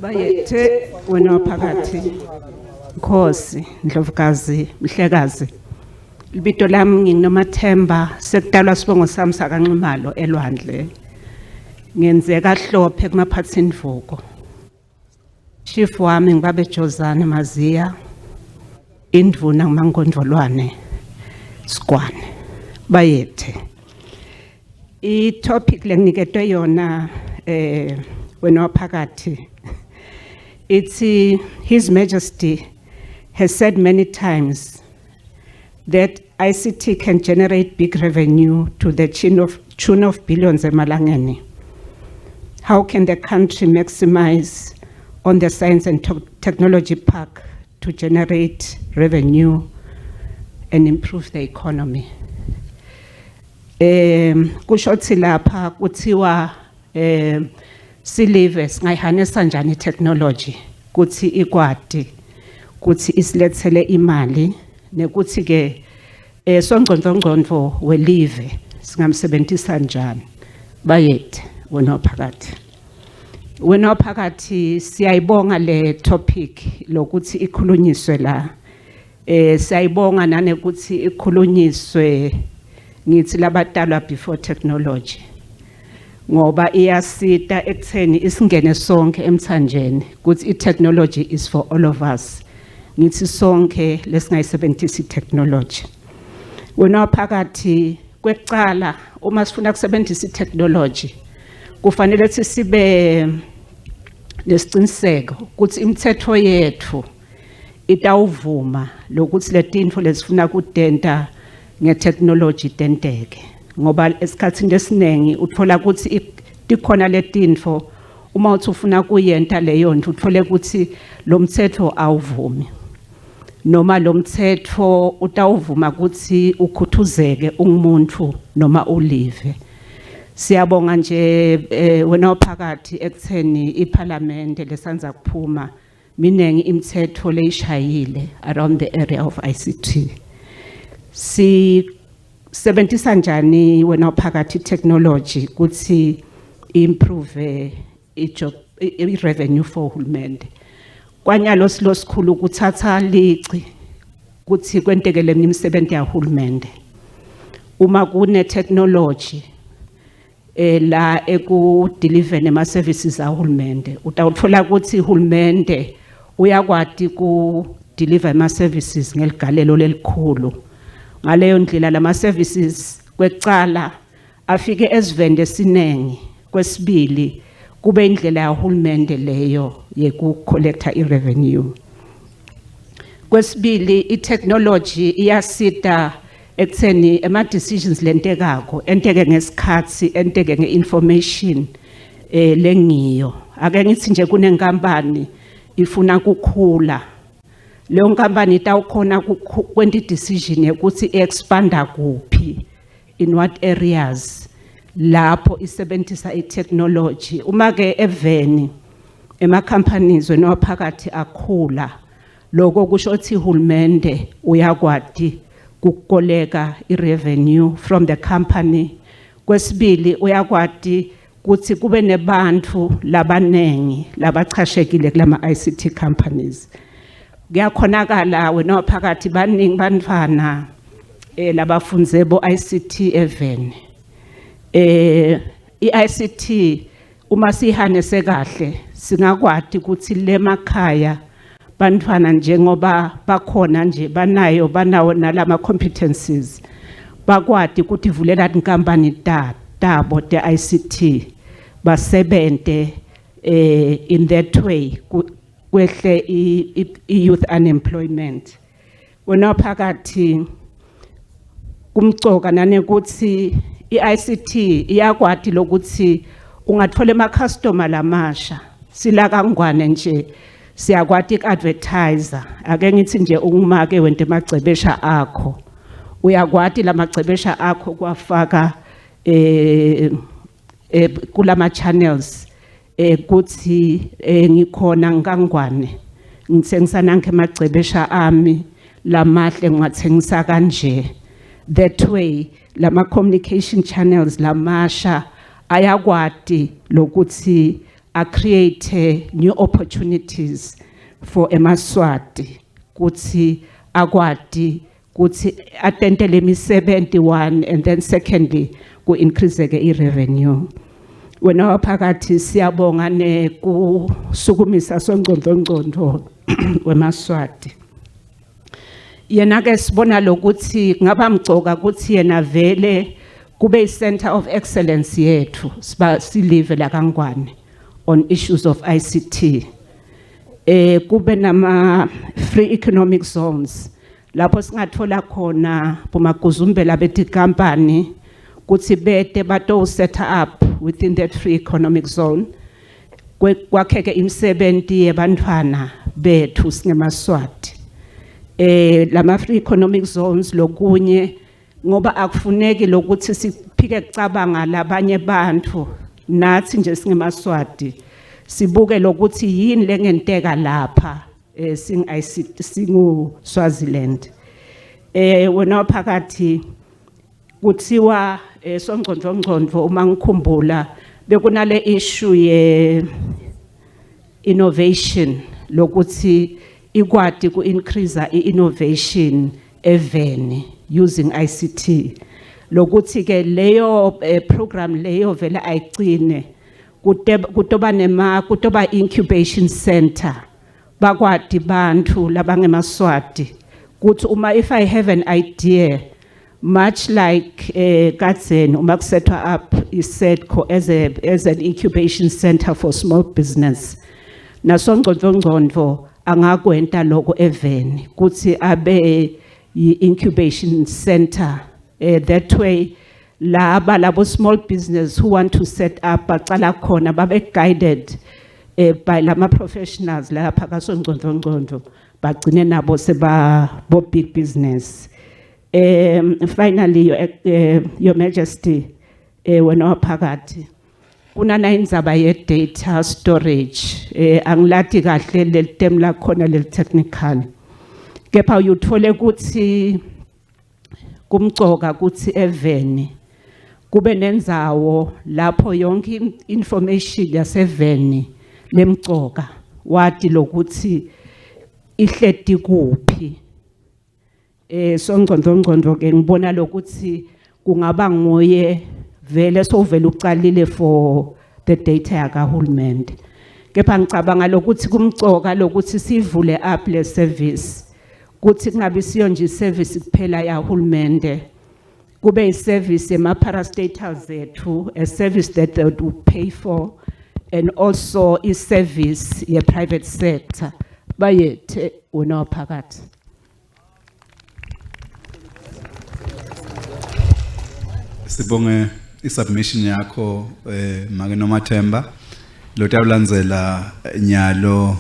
Bayethe wena phakathi Nkosi Ndlovukazi Mhlekazi libito lami nginomathemba sekudalwa sibongo sami sakanximalo elwandle ngenzeka Hlophe kumaphathini Vuko chief wami ngibabe Jozani Maziya indvuna ngumangondvolwane Skwane Bayethe I topic lenginiketwe yona wena phakathi It's His Majesty has said many times that ICT can generate big revenue to the tune of billions emalangeni. How can the country maximize on the science and technology park to generate revenue and improve the economy? Kushothi lapha kuthiwa silive singayihanisa njani technology kuthi ikwadi kuthi isilethele imali nekuthi ke songcondvo welive singamsebenzisa njani Bayethe wena phakathi siyayibonga le topic lokuthi ikhulunyiswe la siyayibonga nanekuthi ikhulunyiswe ngithi labatalwa before technology ngoba iyasita ekutheni isingene sonke emthanjeni ukuthi I-technology is for all of us ngithi sonke lesingayisebenzisa I-technology wena phakathi kwecala uma sifuna ukusebenzisa I-technology kufanele sibe nesiciniseko ukuthi imithetho yethu itawuvuma lokuthi letinto lesifuna kudenta nge-technology denteke ngoba esikhathini lesinengi uthola ukuthi tikhona letinto uma uthi ufuna kuyenta leyo nto uthole ukuthi lo mthetho awuvumi noma lo mthetho utawuvuma ukuthi ukhuthuzeke umuntu noma ulive siyabonga nje wena phakathi ekutheni iParliament lesanza kuphuma minengi imithetho leyishayile around the area of ICT sebenzisa njani wena phakathi technology ukuthi improve ijob revenue for uhulumende kwanyalo silo sikhulu ukuthatha lici ukuthi kwentekele imisebenzi yahulumende uma kune technology la eku deliver ama services ahulumende utawuthola ukuthi uhulumende uyakwati ku deliver ama services ngeligalelo lelikhulu ngaleyo ndlela lama services kwecala afike esivende sinengi kwesibili kube indlela yahulumende leyo yeku collecta irevenue kwesibili itechnology iyasita ekutheni ama decisions lentekako enteke ngesikhathi enteke ngeinformation lengiyo ake ngithi nje kunenkampani ifuna ukukhula leyo nkampani itawukhona kwenta decision ukuthi expanda kuphi in what areas lapho isebenzisa itechnology uma ke eveni ema companies wena phakathi akhula lokho kusho ukuthi uhulumende uyakwati ukukoleka irevenue from the company kwesibili uyakwati ukuthi kube nebantu labanengi labachashekile kulama ICT companies kuyakhonakala wena phakathi baningi bantwana labafunze bo ICT even iICT uma sihanese kahle singakwati ukuthi lemakhaya bantwana njengoba bakhona nje banawo nalama competencies bakwati ukuthi ivulela inkampani tabo the ICT basebente in that way kwehle youth unemployment wena phakathi kumcoka nanekuthi iICT iyakwati lokuthi ungathola ama customer lamasha sila kangwane nje siyakwati iadvertiser ake ngithi nje uma ke wente emagcebesha akho uyakwati lamagcebesha akho kwafaka kulama channels kuthi ngikhona ngangwane ngithengisa nanke emagcebesha ami lamahle ngiwathengisa kanje That way, lama communication channels lamasha ayakwati lokuthi create new opportunities for emaswati kuthi akwati kuthi atentele imisebenzi one, and then secondly ku increase ke revenue. Wena phakathi siyabonga ne kusukumisa songcondo wemaswati. Yena ke sibona lokuthi ngaba mgcoka ukuthi yena vele kube i-center of excellence yethu silive la kaNgwane on issues of ICT. Kube nama free economic zones lapho singathola khona bomaguzumbela bethi company kuthi bete bato set up within that free economic zone kwakheke imisebenzi yebantwana bethu singemaswati. Lama free economic zones lokunye ngoba akufuneki lokuthi siphike kucabanga labanye bantu nathi nje singemaswati sibuke lokuthi yini lengenteka lapha singu Swaziland. Wena phakathi kuthiwa songcondo uma ngikhumbula bekunale issue ye innovation lokuthi ikwati ku increase innovation eveni using ICT lokuthi ke leyo program leyo vele ayigcine kutoba incubation center bakwati bantu labangemaswati kuthi uma if I have an idea much like Katzen uma kusetwa up is set as an incubation center for small business naso ngcondo angakwenta lokho eveni kuthi abe incubation center. That way labo small business who want to set up baqala khona babe guided by lama professionals lapha kasongcondo bagcine nabo seba bo big business. Finally your majesty wena phakathi kunana indzaba ye data storage angilati kahle lelitem la khona leli technical kepha uthole ukuthi kumgcoka ukuthi eveni kube nendzawo lapho yonke information yaseveni lemgcoka wati lokuthi ihleti kuphi. Songcondo ke ngibona lokuthi kungaba nguye vele sovela ucalile for the data yakahulumende kepha ngicabanga lokuthi kumgcoka lokuthi sivule up le service kuthi kungabe siyo nje service kuphela yahulumende kube iservice ema-parastatals zethu, a service that they would pay for, and also iservice ye-private sector bayethe wena phakathi. Sibonge isubmission yakho make Nomathemba lo tabulandzela nyalo